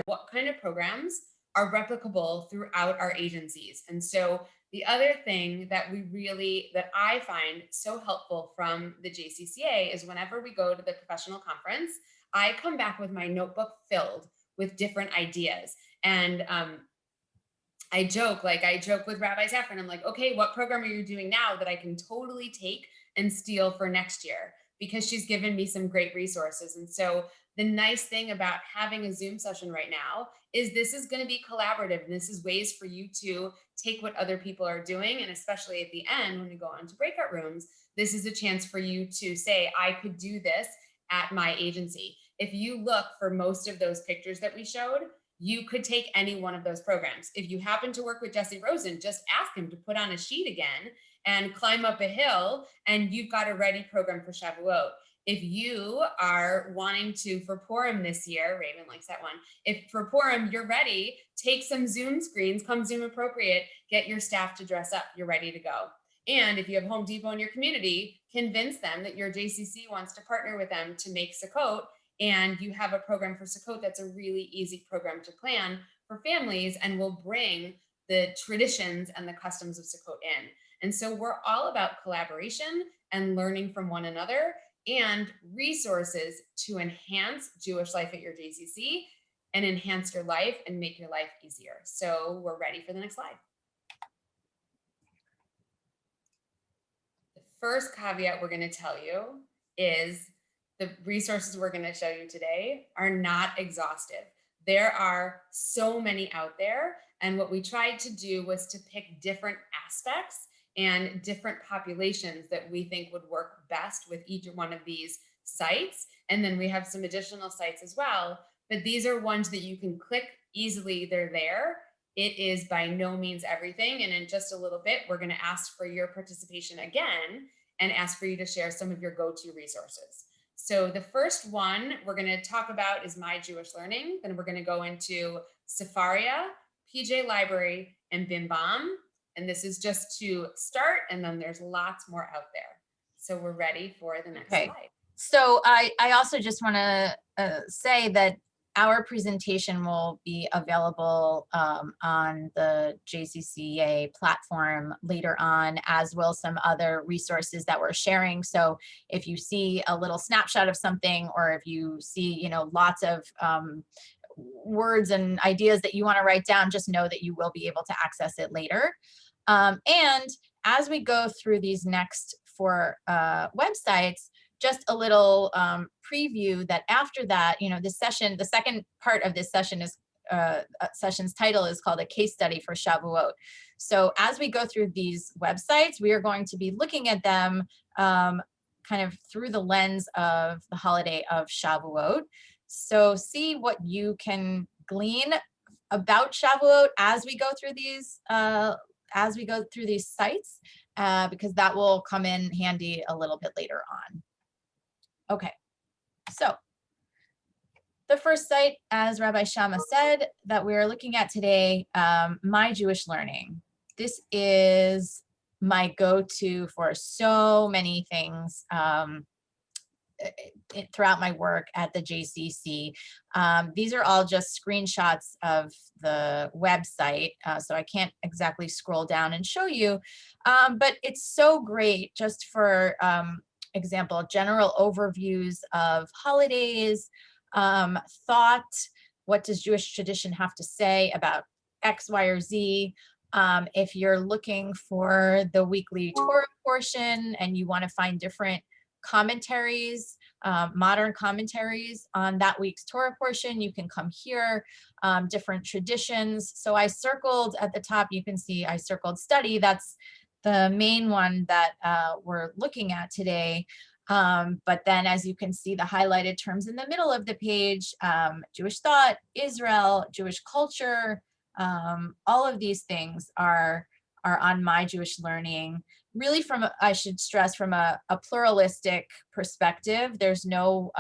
what kind of programs are replicable throughout our agencies. And so the other thing that I find so helpful from the JCCA is whenever we go to the professional conference, I come back with my notebook filled with different ideas. And I joke with Rabbi Safran. I'm like, okay, what program are you doing now that I can totally take and steal for next year? Because she's given me some great resources. And so the nice thing about having a Zoom session right now is this is going to be collaborative. And this is ways for you to take what other people are doing. And especially at the end, when we go into breakout rooms, this is a chance for you to say, I could do this at my agency. If you look for most of those pictures that we showed, you could take any one of those programs. If you happen to work with Jesse Rosen, just ask him to put on a sheet again and climb up a hill, and you've got a ready program for Shavuot. If you are wanting to, for Purim this year, Raven likes that one. If for Purim you're ready, take some Zoom screens, come Zoom appropriate, get your staff to dress up, you're ready to go. And if you have Home Depot in your community, convince them that your JCC wants to partner with them to make Sukkot, and you have a program for Sukkot that's a really easy program to plan for families and will bring the traditions and the customs of Sukkot in. And so we're all about collaboration and learning from one another and resources to enhance Jewish life at your JCC and enhance your life and make your life easier. So we're ready for the next slide. The first caveat we're going to tell you is the resources we're going to show you today are not exhaustive. There are so many out there. And what we tried to do was to pick different aspects and different populations that we think would work best with each one of these sites. And then we have some additional sites as well, but these are ones that you can click easily. They're there. It is by no means everything. And in just a little bit, we're going to ask for your participation again and ask for you to share some of your go-to resources. So the first one we're going to talk about is My Jewish Learning. Then we're going to go into Safaria, PJ Library, and Bim Bam. And this is just to start, and then there's lots more out there. So we're ready for the next slide. So I also just want to say that our presentation will be available on the JCCA platform later on, as will some other resources that we're sharing. So if you see a little snapshot of something, or if you see, lots of words and ideas that you want to write down, just know that you will be able to access it later. And as we go through these next 4 websites, just a little preview that after that, this session, the second part of this session is session's title is called A Case Study for Shavuot. So as we go through these websites, we are going to be looking at them kind of through the lens of the holiday of Shavuot. So see what you can glean about Shavuot as we go through these sites, because that will come in handy a little bit later on. Okay, so the first site, as Rabbi Shamah said, that we're looking at today, My Jewish Learning. This is my go-to for so many things throughout my work at the JCC. These are all just screenshots of the website, so I can't exactly scroll down and show you, but it's so great just for example, general overviews of holidays, thought, what does Jewish tradition have to say about X, Y, or Z. If you're looking for the weekly Torah portion and you want to find different commentaries, modern commentaries on that week's Torah portion, you can come here, different traditions. So I circled at the top, you can see I circled study. That's the main one that we're looking at today. But then as you can see, the highlighted terms in the middle of the page, Jewish thought, Israel, Jewish culture, all of these things are on My Jewish Learning. Really I should stress, from a pluralistic perspective. There's no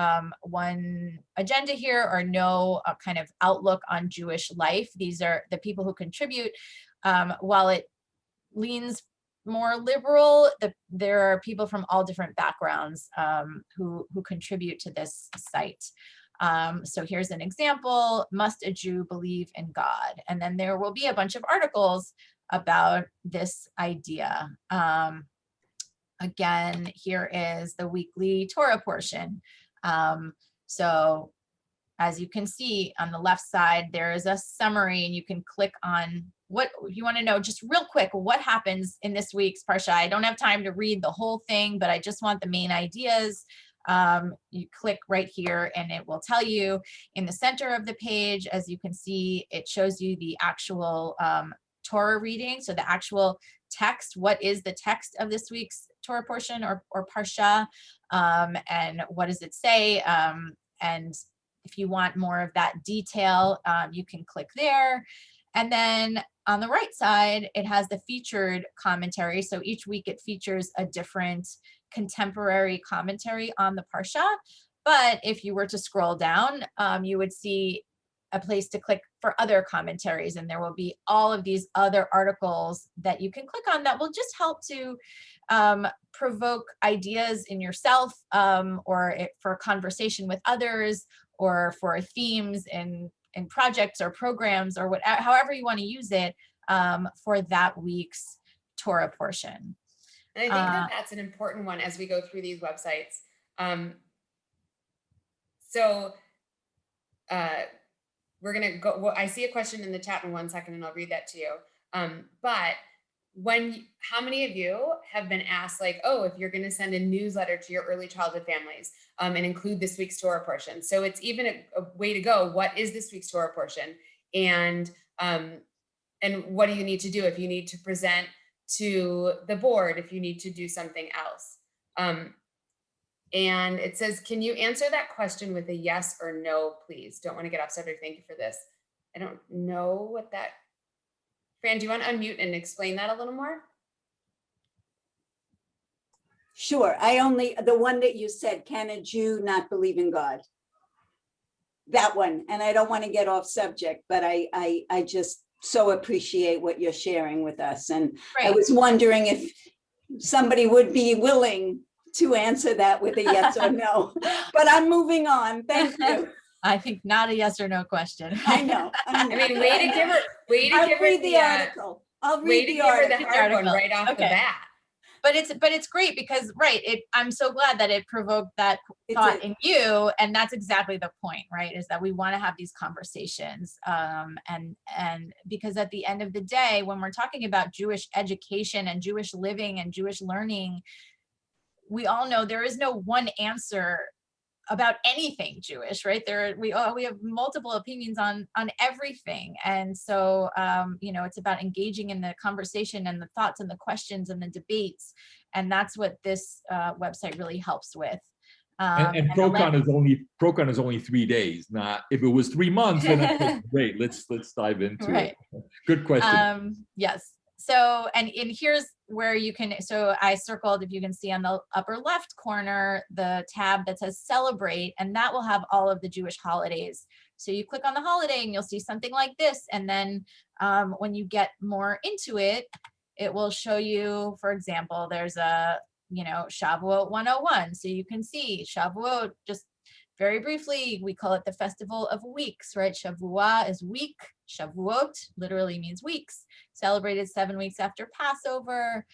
one agenda here or no kind of outlook on Jewish life. These are the people who contribute. While it leans more liberal, there are people from all different backgrounds who contribute to this site. So here's an example: must a Jew believe in God? And then there will be a bunch of articles about this idea. Again, here is the weekly Torah portion. So as you can see on the left side, there is a summary, and you can click on what you want to know. Just real quick, what happens in this week's Parsha. I don't have time to read the whole thing, but I just want the main ideas. You click right here and it will tell you. In the center of the page, as you can see, it shows you the actual Torah reading. So the actual text, what is the text of this week's Torah portion or Parsha, and what does it say? And if you want more of that detail, you can click there. And then on the right side, it has the featured commentary. So each week it features a different contemporary commentary on the Parsha. But if you were to scroll down, you would see a place to click for other commentaries, and there will be all of these other articles that you can click on that will just help to provoke ideas in yourself, or for conversation with others, or for themes in projects or programs, or whatever, however you want to use it, for that week's Torah portion. And I think that that's an important one as we go through these websites. We're going to go, well, I see a question in the chat in 1 second, and I'll read that to you. But how many of you have been asked, like, oh, if you're going to send a newsletter to your early childhood families, and include this week's Torah portion? So it's even a way to go. What is this week's Torah portion? And what do you need to do if you need to present to the board, if you need to do something else? And it says, can you answer that question with a yes or no, please? Don't want to get off subject. Thank you for this. I don't know what that. Fran, do you want to unmute and explain that a little more? Sure. The one that you said, can a Jew not believe in God? That one. And I don't want to get off subject, but I just so appreciate what you're sharing with us. And Right. I was wondering if somebody would be willing to answer that with a yes or no, but I'm moving on. Thank you. I think not a yes or no question. I know. I mean, way to give her the article. I'll read the hard one right off the bat. But it's great because, right, I'm so glad that it provoked that thought in you, and that's exactly the point, right? Is that we want to have these conversations, and because at the end of the day, when we're talking about Jewish education and Jewish living and Jewish learning, we all know there is no one answer about anything Jewish, right? We have multiple opinions on everything. And so, it's about engaging in the conversation and the thoughts and the questions and the debates. And that's what this website really helps with. And ProCon is only 3 days. Not if it was 3 months, then that's great. Let's dive into it. Good question. Yes. So, and here's where you can, so I circled, if you can see on the upper left corner, the tab that says celebrate, and that will have all of the Jewish holidays. So you click on the holiday and you'll see something like this. And then when you get more into it, it will show you, for example, there's a, Shavuot 101. So you can see Shavuot, just very briefly, we call it the festival of weeks, right? Shavuot is week. Shavuot literally means weeks. Celebrated 7 weeks after Passover,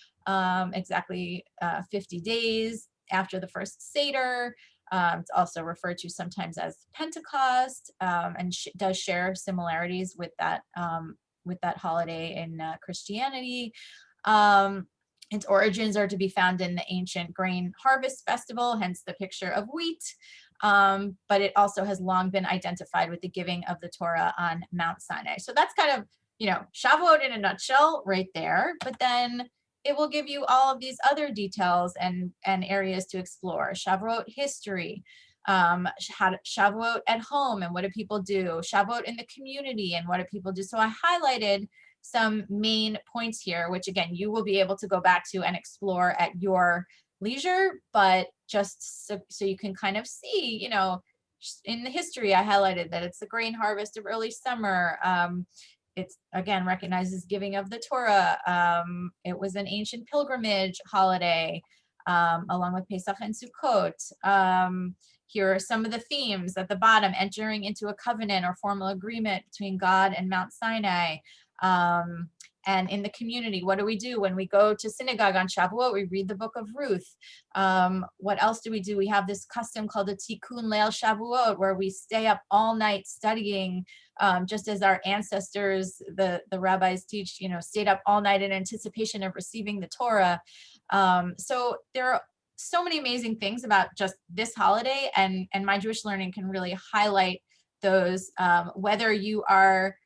exactly 50 days after the first Seder. It's also referred to sometimes as Pentecost, and does share similarities with that holiday in Christianity. Its origins are to be found in the ancient grain harvest festival, hence the picture of wheat. But it also has long been identified with the giving of the Torah on Mount Sinai. So that's kind of, Shavuot in a nutshell right there. But then it will give you all of these other details and areas to explore. Shavuot history, Shavuot at home and what do people do? Shavuot in the community and what do people do? So I highlighted some main points here, which again, you will be able to go back to and explore at your leisure, but just so you can kind of see, in the history, I highlighted that it's the grain harvest of early summer. It's again recognizes giving of the Torah. It was an ancient pilgrimage holiday, along with Pesach and Sukkot. Here are some of the themes at the bottom: entering into a covenant or formal agreement between God and Mount Sinai. And in the community, what do we do when we go to synagogue on Shavuot? We read the book of Ruth. What else do? We have this custom called the Tikkun Leil Shavuot, where we stay up all night studying, just as our ancestors, the rabbis teach, stayed up all night in anticipation of receiving the Torah. So there are so many amazing things about just this holiday, and My Jewish Learning can really highlight those, whether you are,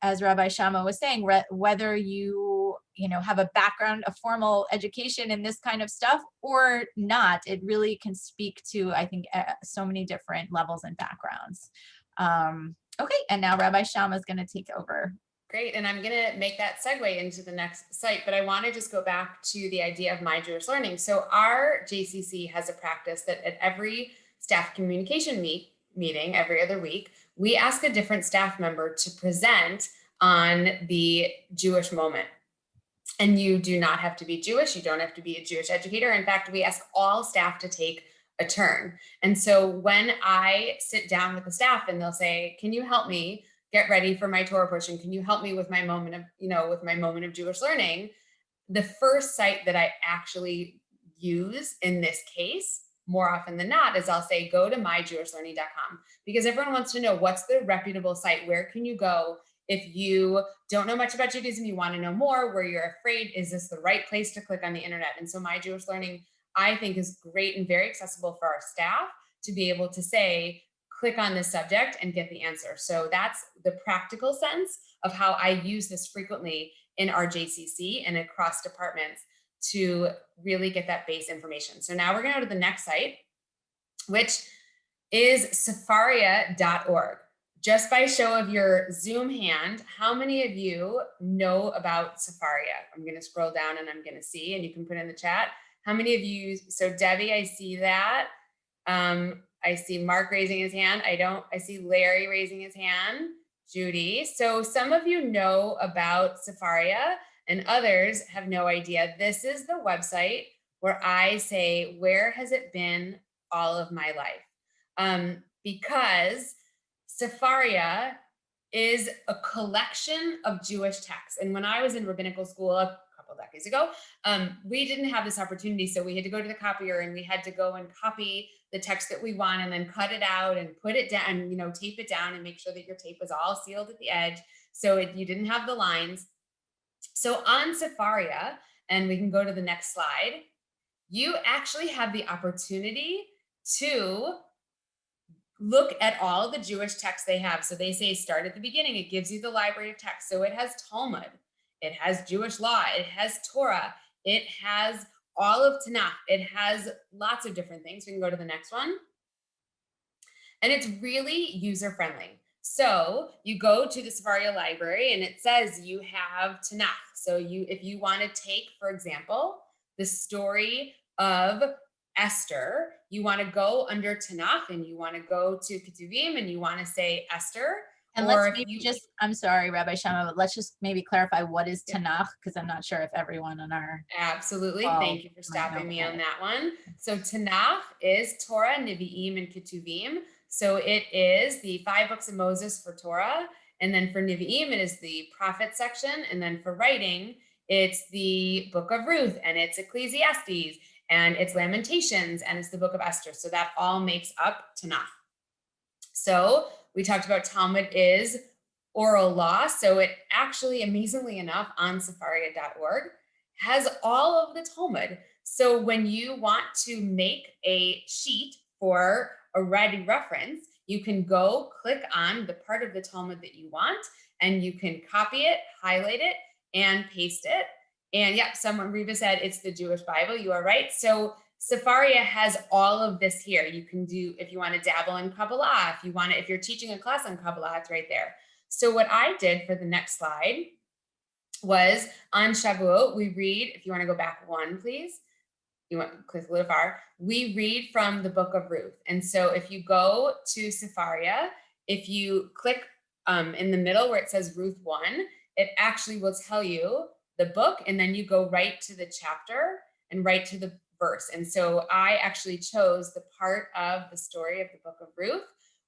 as Rabbi Shamah was saying, whether you have a background, a formal education in this kind of stuff or not. It really can speak to, I think, so many different levels and backgrounds. Okay, and now Rabbi Shamah is going to take over. Great, and I'm going to make that segue into the next site, but I want to just go back to the idea of My Jewish Learning. So our JCC has a practice that at every staff communication meeting every other week, we ask a different staff member to present on the Jewish moment. And you do not have to be Jewish. You don't have to be a Jewish educator. In fact, we ask all staff to take a turn. And so when I sit down with the staff and they'll say, can you help me get ready for my Torah portion? Can you help me with my moment of Jewish learning? The first site that I actually use in this case, more often than not, is I'll say, go to myjewishlearning.com, because everyone wants to know what's the reputable site. Where can you go if you don't know much about Judaism, you want to know more, where you're afraid, is this the right place to click on the internet? And so My Jewish Learning, I think, is great and very accessible for our staff to be able to say, click on this subject and get the answer. So that's the practical sense of how I use this frequently in our JCC and across departments to really get that base information. So now we're going to go to the next site, which is Safaria.org. Just by show of your Zoom hand, how many of you know about Safaria? I'm going to scroll down and I'm going to see, and you can put in the chat. How many of you? So Debbie, I see that. I see Mark raising his hand. I see Larry raising his hand. Judy. So some of you know about Safaria and others have no idea. This is the website where I say, where has it been all of my life? Because Safaria is a collection of Jewish texts. And when I was in rabbinical school a couple decades ago, we didn't have this opportunity. So we had to go to the copier and we had to go and copy the text that we want and then cut it out and put it down, tape it down and make sure that your tape was all sealed at the edge. So you didn't have the lines. So on Safaria, and we can go to the next slide, you actually have the opportunity to look at all the Jewish texts they have. So they say start at the beginning. It gives you the library of text. So it has Talmud, it has Jewish law, it has Torah, it has all of Tanakh, it has lots of different things. We can go to the next one. And it's really user-friendly. So you go to the Safaria library and it says you have Tanakh. So if you want to take, for example, the story of Esther, you want to go under Tanakh and you want to go to Ketuvim and you want to say Esther. And let's maybe I'm sorry, Rabbi Shamah, but let's just maybe clarify what is Tanakh, because I'm not sure if everyone on our... Absolutely. Thank you for stopping me on that one. So Tanakh is Torah, Nevi'im, and Ketuvim. So it is the 5 books of Moses for Torah. And then for Nevi'im, it is the prophet section. And then for writing, it's the book of Ruth and it's Ecclesiastes and it's Lamentations and it's the book of Esther. So that all makes up Tanakh. So we talked about Talmud is oral law. So it actually, amazingly enough, on Safaria.org has all of the Talmud. So when you want to make a sheet for a ready reference, you can go click on the part of the Talmud that you want, and you can copy it, highlight it, and paste it. And yeah, Reva said it's the Jewish Bible. You are right. So Safaria has all of this here. You can do, if you want to dabble in Kabbalah, if you're teaching a class on Kabbalah, it's right there. So what I did for the next slide was on Shavuot, we read, if you want to go back one, please. You want to click a little far. We read from the book of Ruth. And so if you go to Safaria, if you click in the middle where it says Ruth 1, it actually will tell you the book, and then you go right to the chapter and right to the verse. And so I actually chose the part of the story of the book of Ruth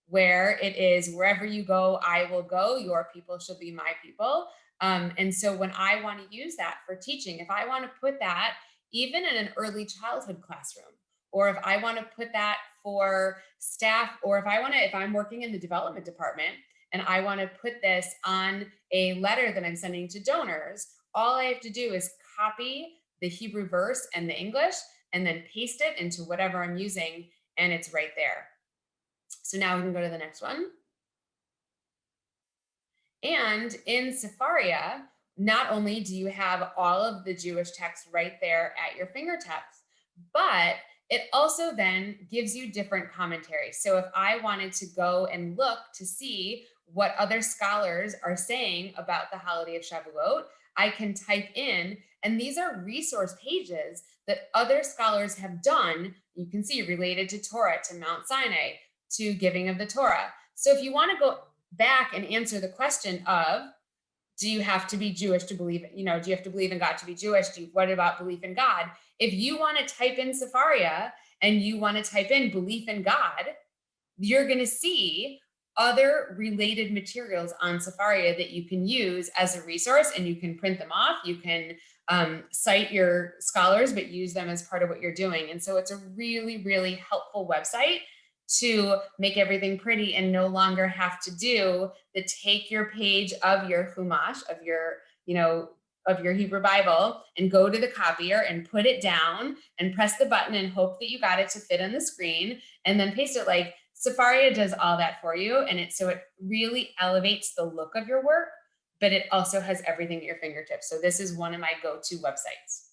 where it is, wherever you go, I will go, your people shall be my people. And so when I want to use that for teaching, if I want to put that even in an early childhood classroom, or if I want to put that for staff, or if I'm working in the development department and I want to put this on a letter that I'm sending to donors, all I have to do is copy the Hebrew verse and the English and then paste it into whatever I'm using, and it's right there. So now we can go to the next one. And in Safaria, not only do you have all of the Jewish text right there at your fingertips, but it also then gives you different commentaries. So if I wanted to go and look to see what other scholars are saying about the holiday of Shavuot, I can type in, and these are resource pages that other scholars have done, you can see, related to Torah, to Mount Sinai, to giving of the Torah. So if you want to go back and answer the question of, do you have to be Jewish to believe, do you have to believe in God to be Jewish? What about belief in God? If you want to type in Safaria and you want to type in belief in God, you're going to see other related materials on Safaria that you can use as a resource, and you can print them off. You can cite your scholars, but use them as part of what you're doing. And so it's a really, really helpful website to make everything pretty and no longer have to do the take your page of your Chumash, of your Hebrew Bible, and go to the copier and put it down and press the button and hope that you got it to fit on the screen and then paste it. Like, Safaria does all that for you. And so it really elevates the look of your work, but it also has everything at your fingertips. So this is one of my go-to websites.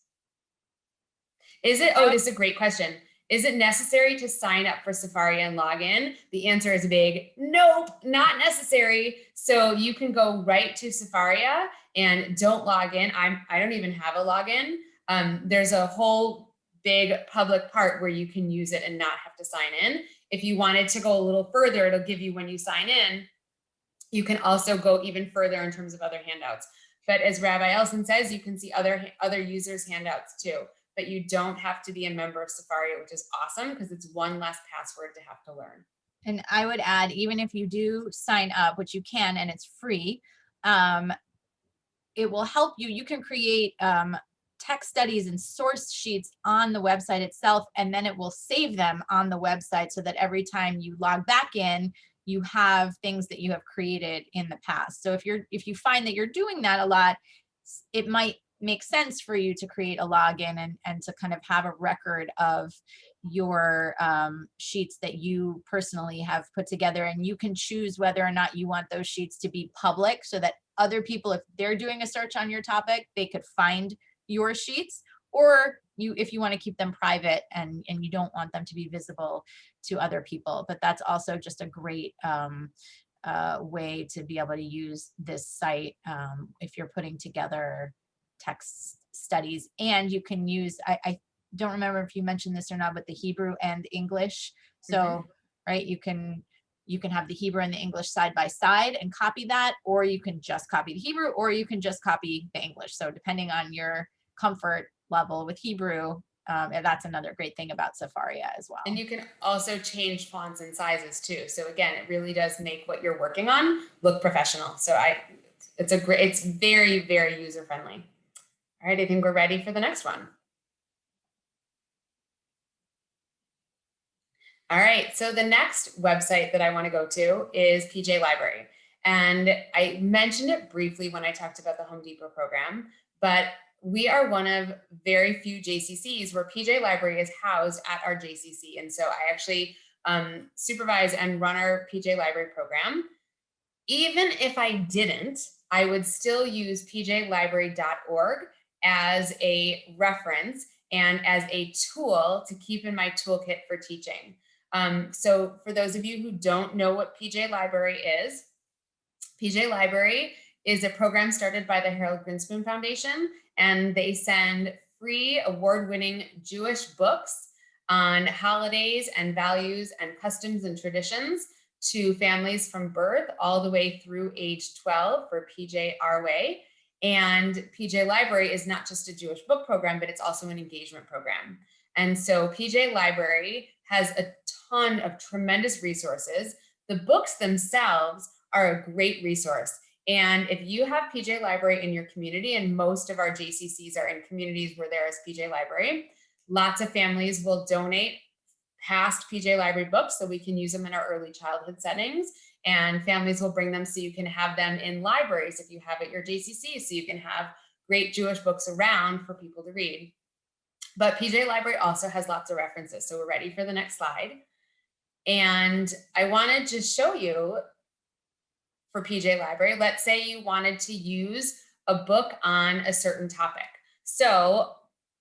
This is a great question. Is it necessary to sign up for Safaria and log in? The answer is big. Nope, not necessary. So you can go right to Safaria and don't log in. I don't even have a login. There's a whole big public part where you can use it and not have to sign in. If you wanted to go a little further, it'll give you when you sign in. You can also go even further in terms of other handouts. But as Rabbi Elson says, you can see other users' handouts too. But you don't have to be a member of Safaria, which is awesome because it's one less password to have to learn. And I would add, even if you do sign up, which you can, and it's free, it will help you. You can create text studies and source sheets on the website itself, and then it will save them on the website so that every time you log back in, you have things that you have created in the past. So if you find that you're doing that a lot, it might make sense for you to create a login and to kind of have a record of your sheets that you personally have put together. And you can choose whether or not you want those sheets to be public so that other people, if they're doing a search on your topic, they could find your sheets, or if you want to keep them private and you don't want them to be visible to other people. But that's also just a great way to be able to use this site if you're putting together text studies. And you can use, I don't remember if you mentioned this or not, but the Hebrew and English. So, right, you can have the Hebrew and the English side by side and copy that, or you can just copy the Hebrew, or you can just copy the English. So depending on your comfort level with Hebrew, and that's another great thing about Safaria as well. And you can also change fonts and sizes too. So again, it really does make what you're working on look professional. So it's very, very user friendly. All right, I think we're ready for the next one. All right, so the next website that I want to go to is PJ Library. And I mentioned it briefly when I talked about the Home Depot program, but we are one of very few JCCs where PJ Library is housed at our JCC. And so I actually supervise and run our PJ Library program. Even if I didn't, I would still use pjlibrary.org as a reference and as a tool to keep in my toolkit for teaching. So for those of you who don't know what PJ Library is a program started by the Harold Grinspoon Foundation, and they send free award-winning Jewish books on holidays and values and customs and traditions to families from birth all the way through age 12 for PJ Our Way. And PJ Library is not just a Jewish book program, but it's also an engagement program. And so PJ Library has a ton of tremendous resources. The books themselves are a great resource. And if you have PJ Library in your community, and most of our JCCs are in communities where there is PJ Library, lots of families will donate past PJ Library books so we can use them in our early childhood settings. And families will bring them so you can have them in libraries if you have at your JCC, so you can have great Jewish books around for people to read. But PJ Library also has lots of references. So we're ready for the next slide. And I want to just show you for PJ Library, let's say you wanted to use a book on a certain topic. So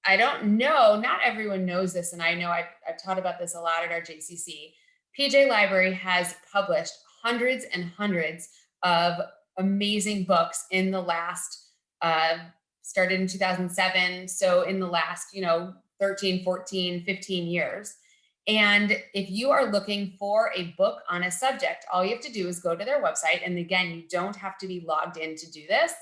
I don't know, not everyone knows this, and I know I've taught about this a lot at our JCC. PJ Library has published hundreds and hundreds of amazing books in the last, started in 2007, so in the last, 13, 14, 15 years. And if you are looking for a book on a subject, all you have to do is go to their website. And again, you don't have to be logged in to do this,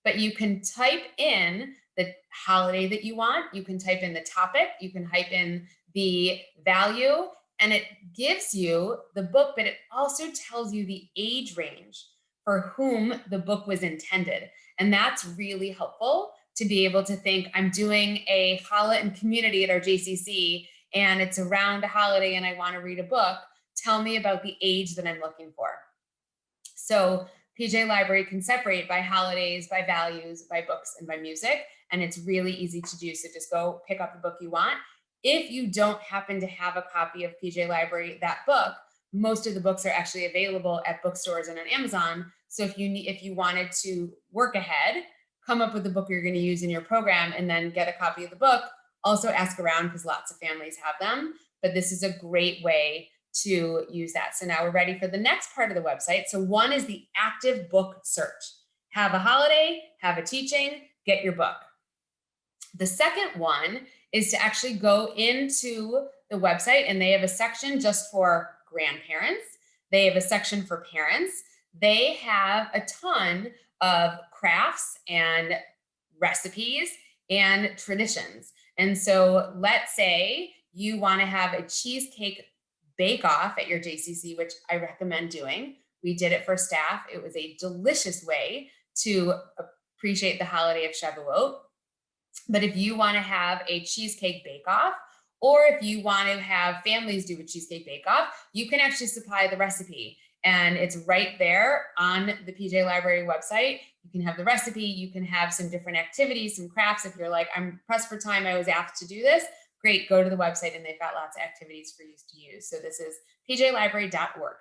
but you can type in the holiday that you want. You can type in the topic, you can type in the value, and it gives you the book, but it also tells you the age range for whom the book was intended. And that's really helpful to be able to think, I'm doing a challah and community at our JCC, and it's around a holiday and I want to read a book. Tell me about the age that I'm looking for. So PJ Library can separate by holidays, by values, by books, and by music. And it's really easy to do. So just go pick up the book you want. If you don't happen to have a copy of PJ Library, that book, most of the books are actually available at bookstores and on Amazon. So if you wanted to work ahead, come up with the book you're going to use in your program and then get a copy of the book. Also ask around because lots of families have them, but this is a great way to use that. So now we're ready for the next part of the website. So one is the active book search. Have a holiday, have a teaching, get your book. The second one is to actually go into the website, and they have a section just for grandparents. They have a section for parents. They have a ton of crafts and recipes and traditions. And so let's say you want to have a cheesecake bake-off at your JCC, which I recommend doing. We did it for staff. It was a delicious way to appreciate the holiday of Shavuot. But if you want to have a cheesecake bake-off, or if you want to have families do a cheesecake bake-off, you can actually supply the recipe. And it's right there on the PJ Library website. You can have the recipe, you can have some different activities, some crafts. If you're like, I'm pressed for time, I was asked to do this, great, go to the website and they've got lots of activities for you to use. So this is pjlibrary.org.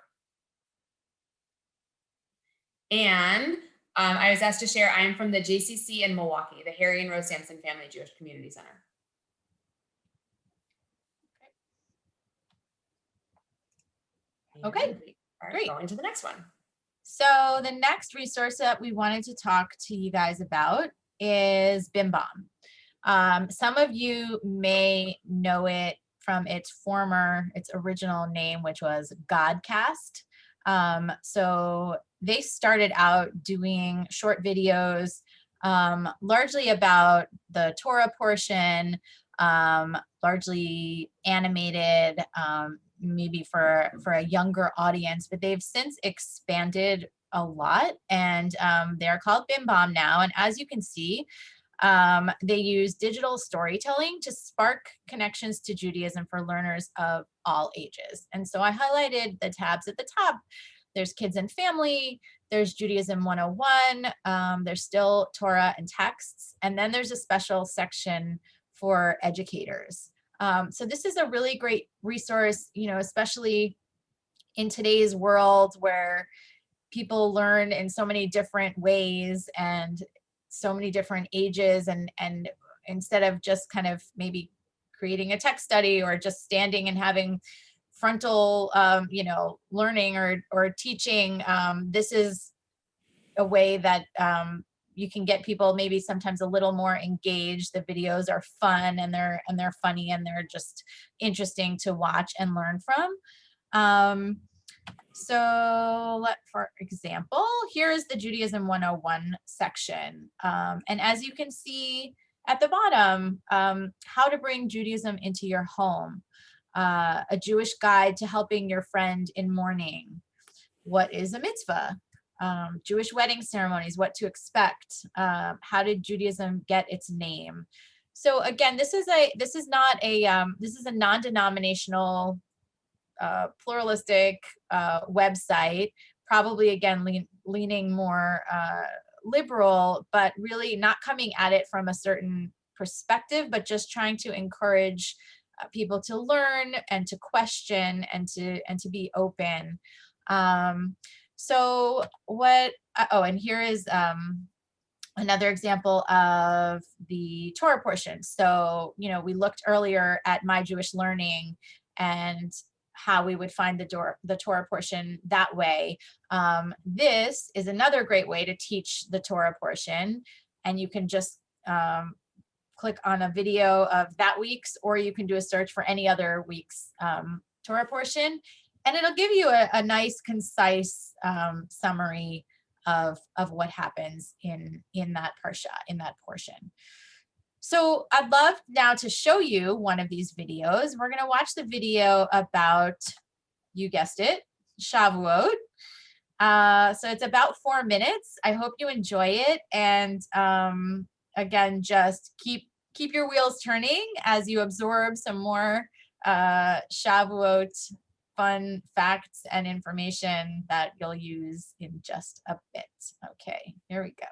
And I was asked to share, I am from the JCC in Milwaukee, the Harry and Rose Samson Family Jewish Community Center. Okay, great. Going to the next one. So the next resource that we wanted to talk to you guys about is Bim Bom. Some of you may know it from its original name, which was Godcast. So they started out doing short videos, largely about the Torah portion, largely animated, maybe for a younger audience, but they've since expanded a lot, and they're called Bim Bom now. And as you can see, they use digital storytelling to spark connections to Judaism for learners of all ages. And so I highlighted the tabs at the top. There's Kids and Family, there's Judaism 101, there's still Torah and texts, and then there's a special section for educators. So this is a really great resource, especially in today's world where people learn in so many different ways and so many different ages, and instead of just kind of maybe creating a text study or just standing and having frontal, learning or teaching, this is a way that you can get people maybe sometimes a little more engaged. The videos are fun and they're funny and they're just interesting to watch and learn from. So for example, here is the Judaism 101 section. And as you can see, At the bottom, how to bring Judaism into your home, a Jewish guide to helping your friend in mourning. What is a mitzvah? Jewish wedding ceremonies, what to expect. How did Judaism get its name? So again, this is a non-denominational, pluralistic website, probably again leaning more liberal, but really not coming at it from a certain perspective, but just trying to encourage people to learn and to question and to be open. So what, and here is another example of the Torah portion. So, we looked earlier at My Jewish Learning and how we would find the Torah portion that way. This is another great way to teach the Torah portion, and you can just click on a video of that week's, or you can do a search for any other week's Torah portion, and it'll give you a nice, concise summary of what happens in that parsha, in that portion. So I'd love now to show you one of these videos. We're going to watch the video about, you guessed it, Shavuot. So it's about 4 minutes. I hope you enjoy it. And again, just keep your wheels turning as you absorb some more Shavuot fun facts and information that you'll use in just a bit. Okay, here we go.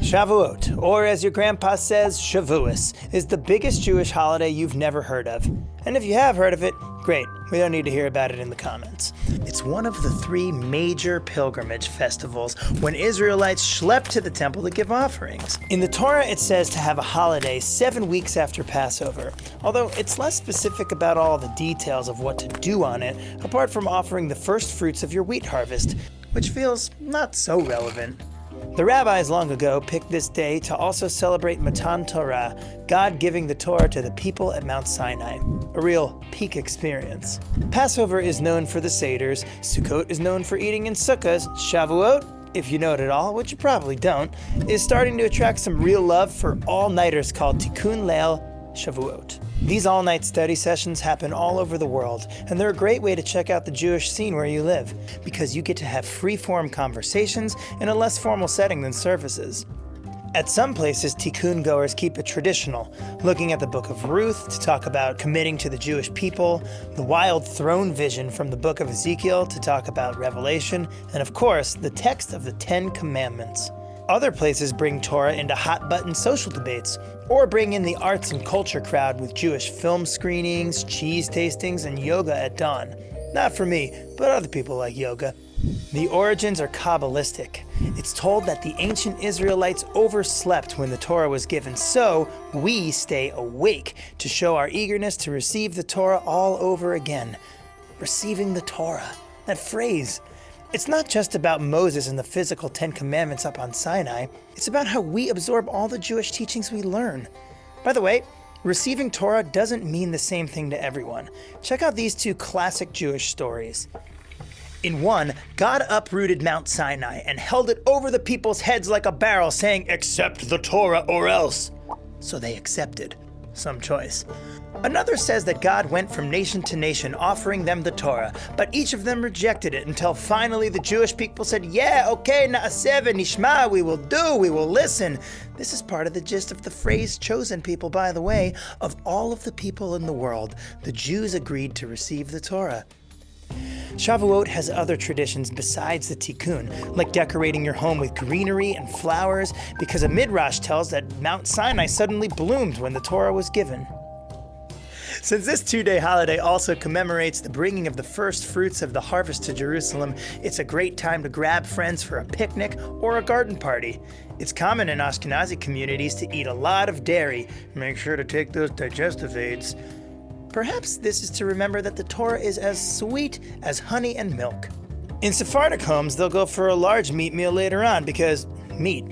Shavuot, or as your grandpa says, Shavuos, is the biggest Jewish holiday you've never heard of. And if you have heard of it, great. We don't need to hear about it in the comments. It's one of the 3 major pilgrimage festivals when Israelites schlepped to the temple to give offerings. In the Torah, it says to have a holiday 7 weeks after Passover, although it's less specific about all the details of what to do on it, apart from offering the first fruits of your wheat harvest, which feels not so relevant. The rabbis long ago picked this day to also celebrate Matan Torah, God giving the Torah to the people at Mount Sinai, a real peak experience. Passover is known for the Seders, Sukkot is known for eating in sukkahs, Shavuot, if you know it at all, which you probably don't, is starting to attract some real love for all-nighters called Tikkun Leil Shavuot. These all-night study sessions happen all over the world, and they're a great way to check out the Jewish scene where you live, because you get to have free-form conversations in a less formal setting than services. At some places, Tikkun goers keep it traditional, looking at the book of Ruth to talk about committing to the Jewish people, the wild throne vision from the book of Ezekiel to talk about Revelation, and of course, the text of the 10 Commandments. Other places bring Torah into hot-button social debates, or bring in the arts and culture crowd with Jewish film screenings, cheese tastings, and yoga at dawn. Not for me, but other people like yoga. The origins are Kabbalistic. It's told that the ancient Israelites overslept when the Torah was given, so we stay awake to show our eagerness to receive the Torah all over again. Receiving the Torah, that phrase. It's not just about Moses and the physical 10 Commandments up on Sinai. It's about how we absorb all the Jewish teachings we learn. By the way, receiving Torah doesn't mean the same thing to everyone. Check out these 2 classic Jewish stories. In one, God uprooted Mount Sinai and held it over the people's heads like a barrel, saying, "Accept the Torah or else." So they accepted. Some choice. Another says that God went from nation to nation offering them the Torah, but each of them rejected it until finally the Jewish people said, "Yeah, okay, na'aseh v'nishma, we will do, we will listen." This is part of the gist of the phrase chosen people, by the way. Of all of the people in the world, the Jews agreed to receive the Torah. Shavuot has other traditions besides the Tikkun, like decorating your home with greenery and flowers, because a midrash tells that Mount Sinai suddenly bloomed when the Torah was given. Since this 2-day holiday also commemorates the bringing of the first fruits of the harvest to Jerusalem, it's a great time to grab friends for a picnic or a garden party. It's common in Ashkenazi communities to eat a lot of dairy. Make sure to take those digestive aids. Perhaps this is to remember that the Torah is as sweet as honey and milk. In Sephardic homes, they'll go for a large meat meal later on because meat.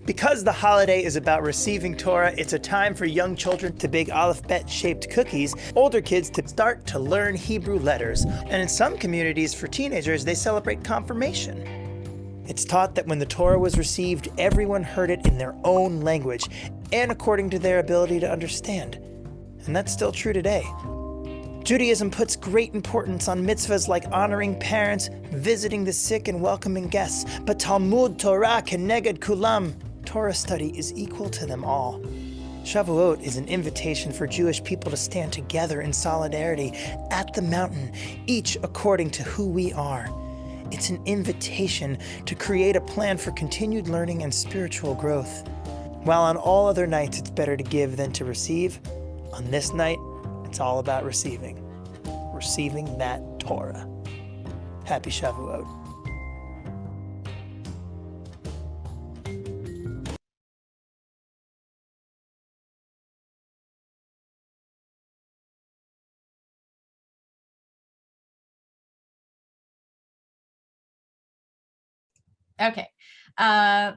Because the holiday is about receiving Torah, it's a time for young children to bake alphabet-shaped cookies, older kids to start to learn Hebrew letters, and in some communities for teenagers, they celebrate confirmation. It's taught that when the Torah was received, everyone heard it in their own language and according to their ability to understand. And that's still true today. Judaism puts great importance on mitzvahs like honoring parents, visiting the sick, and welcoming guests. But Talmud Torah keneged kulam, Torah study is equal to them all. Shavuot is an invitation for Jewish people to stand together in solidarity at the mountain, each according to who we are. It's an invitation to create a plan for continued learning and spiritual growth. While on all other nights it's better to give than to receive, on this night, it's all about receiving that Torah. Happy Shavuot. Okay.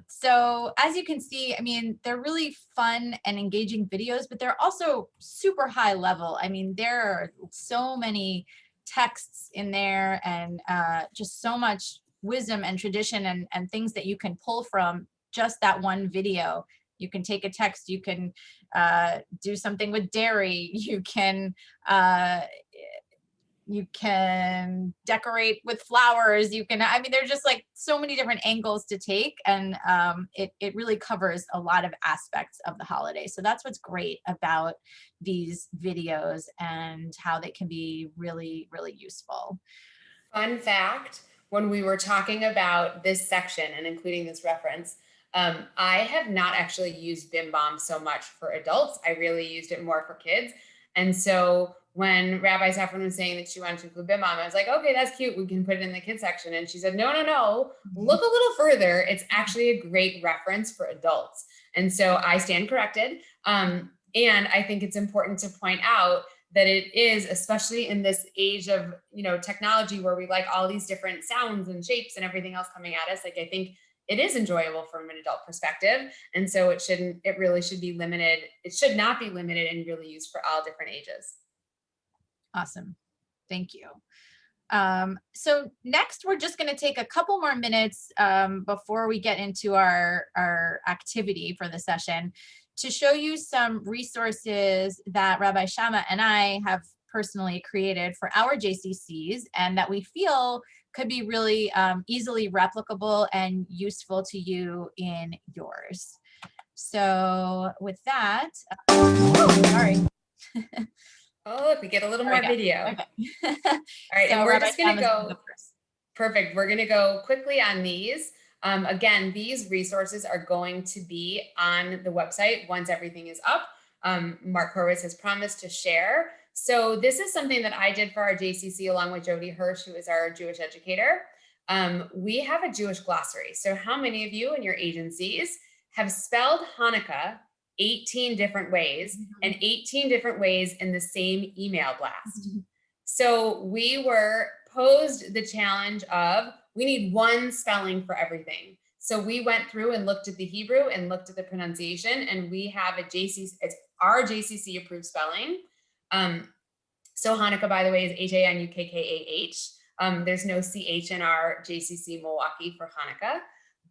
So as you can see, I mean, they're really fun and engaging videos, but they're also super high level. I mean, there are so many texts in there and just so much wisdom and tradition and things that you can pull from just that one video. You can take a text, you can do something with dairy, you can decorate with flowers, I mean, there's just like so many different angles to take, and it really covers a lot of aspects of the holiday. So that's what's great about these videos and how they can be really, really useful. Fun fact, when we were talking about this section and including this reference, I have not actually used Bim Bam so much for adults. I really used it more for kids. And so when Rabbi Safran was saying that she wanted to include Bim Bam, I was like, okay, that's cute. We can put it in the kids section. And she said, no, look a little further. It's actually a great reference for adults. And so I stand corrected. And I think it's important to point out that it is, especially in this age of, technology where we like all these different sounds and shapes and everything else coming at us. Like, I think it is enjoyable from an adult perspective. And so it really should be limited. It should not be limited and really used for all different ages. Awesome. Thank you. So next, we're just going to take a couple more minutes before we get into our activity for the session to show you some resources that Rabbi Shamah and I have personally created for our JCCs and that we feel could be really easily replicable and useful to you in yours. So with that, sorry. Oh, look, we get a little more video. Okay. All right, So and we're Rabbi just going to Shamah's go. Perfect. We're going to go quickly on these. Again, these resources are going to be on the website once everything is up. Mark Horowitz has promised to share. So this is something that I did for our JCC along with Jody Hirsch, who is our Jewish educator. We have a Jewish glossary. So how many of you in your agencies have spelled Hanukkah 18 different ways and 18 different ways in the same email blast? So we were posed the challenge of, we need one spelling for everything. So we went through and looked at the Hebrew and looked at the pronunciation, and we have a JCC, it's our JCC approved spelling. So Hanukkah, by the way, is Hanukkah. There's no CH in our JCC Milwaukee for Hanukkah,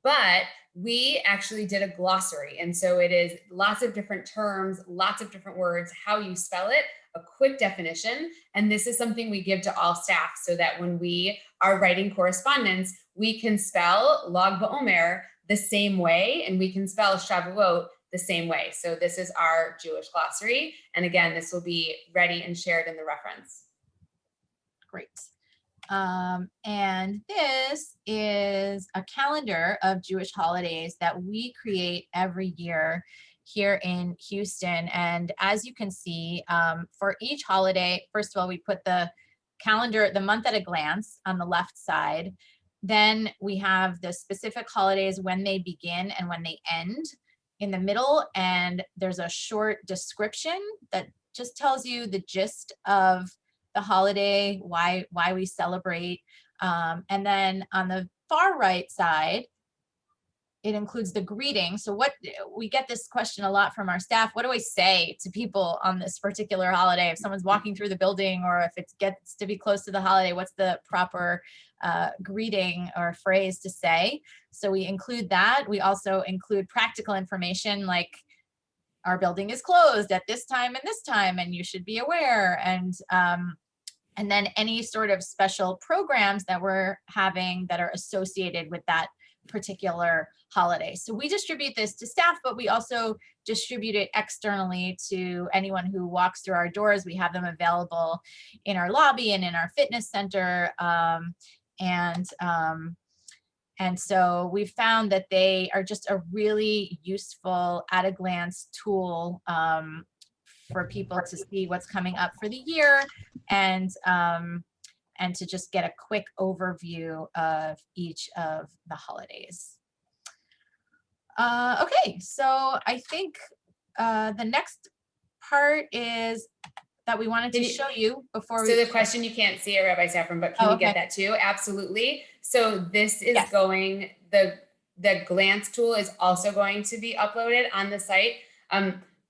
but we actually did a glossary. And so it is lots of different terms, lots of different words, how you spell it, a quick definition. And this is something we give to all staff so that when we are writing correspondence, we can spell Lag BaOmer the same way, and we can spell Shavuot the same way. So this is our Jewish glossary. And again, this will be ready and shared in the reference. Great. And this is a calendar of Jewish holidays that we create every year here in Houston. And as you can see, for each holiday, first of all, we put the calendar, the month at a glance on the left side. Then we have the specific holidays, when they begin and when they end in the middle. And there's a short description that just tells you the gist of the holiday, why we celebrate. And then on the far right side, it includes the greeting. So what, we get this question a lot from our staff. What do I say to people on this particular holiday? If someone's walking through the building, or if it gets to be close to the holiday, what's the proper greeting or phrase to say? So we include that. We also include practical information like our building is closed at this time and this time, and you should be aware. And then any sort of special programs that we're having that are associated with that particular holiday. So we distribute this to staff, but we also distribute it externally to anyone who walks through our doors. We have them available in our lobby and in our fitness center. And so we found that they are just a really useful at a glance tool for people to see what's coming up for the year, and to just get a quick overview of each of the holidays. Okay, so I think the next part is that we wanted to show you before. So the question, you can't see it, Rabbi Safran, but can we get that too? Absolutely. So this is going, the glance tool is also going to be uploaded on the site.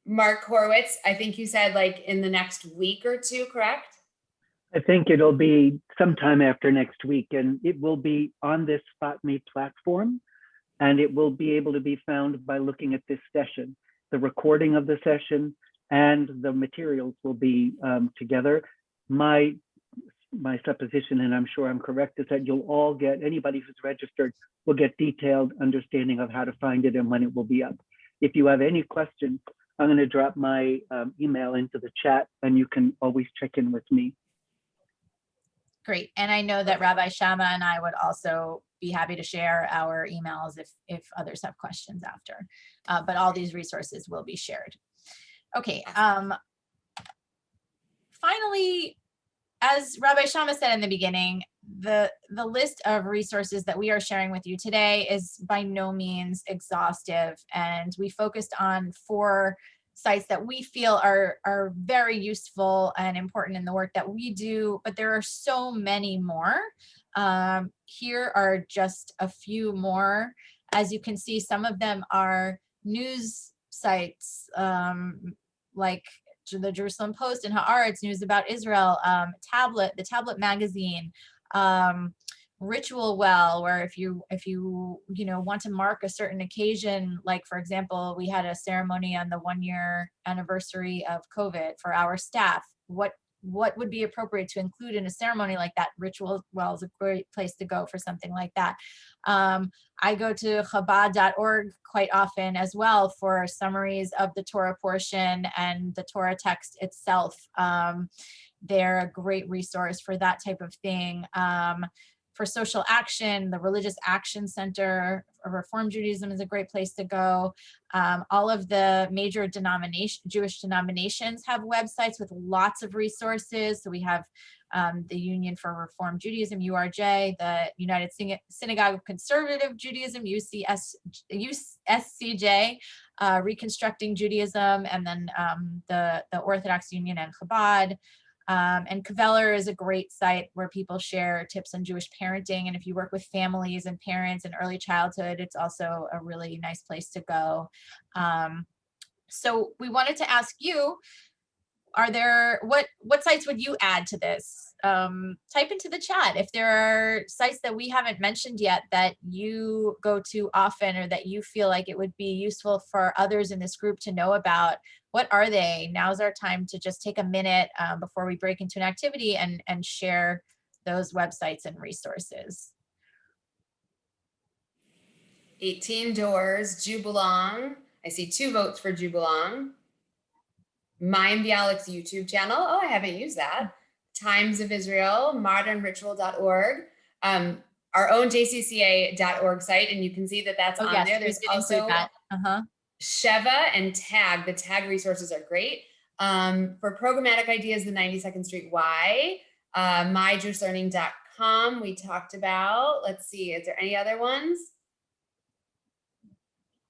Mark Horowitz, I think you said like in the next week or two, correct? I think it'll be sometime after next week, and it will be on this SpotMe platform, and it will be able to be found by looking at this session. The recording of the session and the materials will be together. My supposition, and I'm sure I'm correct, is that you'll all get, anybody who's registered will get detailed understanding of how to find it and when it will be up. If you have any questions, I'm going to drop my email into the chat, and you can always check in with me. Great. And I know that Rabbi Shamah and I would also be happy to share our emails if others have questions after. But all these resources will be shared. Okay. Finally, as Rabbi Shamah said in the beginning, the list of resources that we are sharing with you today is by no means exhaustive, and we focused on 4 sites that we feel are very useful and important in the work that we do, but there are so many more. Here are just a few more. As you can see, some of them are news sites, like the Jerusalem Post and Haaretz, news about Israel, the Tablet magazine, Ritual Well, where if you want to mark a certain occasion, like for example, we had a ceremony on the 1-year anniversary of COVID for our staff. What would be appropriate to include in a ceremony like that? Ritual Well is a great place to go for something like that. I go to Chabad.org quite often as well for summaries of the Torah portion and the Torah text itself. They're a great resource for that type of thing. For social action, the Religious Action Center of Reform Judaism is a great place to go. All of the major Jewish denominations have websites with lots of resources. So we have the Union for Reform Judaism, URJ, the United Synagogue of Conservative Judaism, USCJ, Reconstructing Judaism, and then the Orthodox Union and Chabad. And Kveller is a great site where people share tips on Jewish parenting. And if you work with families and parents in early childhood, it's also a really nice place to go. So we wanted to ask you, what sites would you add to this? Type into the chat if there are sites that we haven't mentioned yet that you go to often, or that you feel like it would be useful for others in this group to know about. What are they? Now's our time to just take a minute before we break into an activity and share those websites and resources. 18 Doors, Jubelong. I see 2 votes for Jubelong. Mayim Bialik's YouTube channel. Oh, I haven't used that. Times of Israel, modernritual.org, our own JCCA.org site, and you can see that that's on there. There's also Sheva and Tag. The Tag resources are great. For programmatic ideas, the 92nd Street Y, myjewishlearning.com we talked about. Let's see, is there any other ones?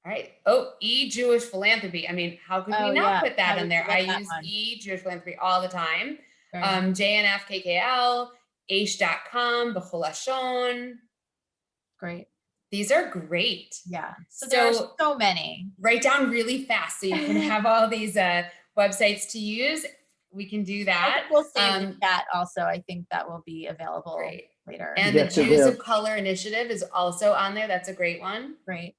All right. Oh, E-Jewish Philanthropy. I mean, how could we not put that in there? I use E-Jewish Philanthropy all the time. JNFKKL, Aish.com, B'chol Lashon. Great. These are great. Yeah. So there are so many. Write down really fast so you can have all these websites to use. We can do that. We'll save the chat also. I think that will be available later. And the Jews of Color initiative is also on there. That's a great one. Great.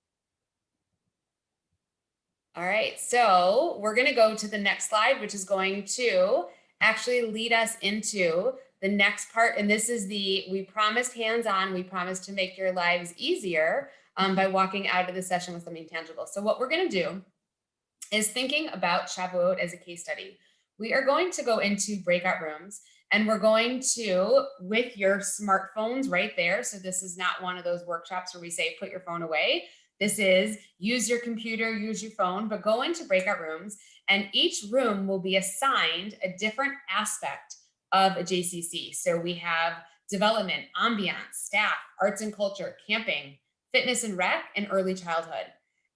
All right, so we're going to go to the next slide, which is going to actually lead us into the next part. And this is we promised hands-on, we promised to make your lives easier by walking out of the session with something tangible. So what we're going to do is thinking about Shavuot as a case study. We are going to go into breakout rooms, and we're going to, with your smartphones right there. So this is not one of those workshops where we say, put your phone away. This is use your computer, use your phone, but go into breakout rooms, and each room will be assigned a different aspect of a JCC. So we have development, ambiance, staff, arts and culture, camping, fitness and rec, and early childhood.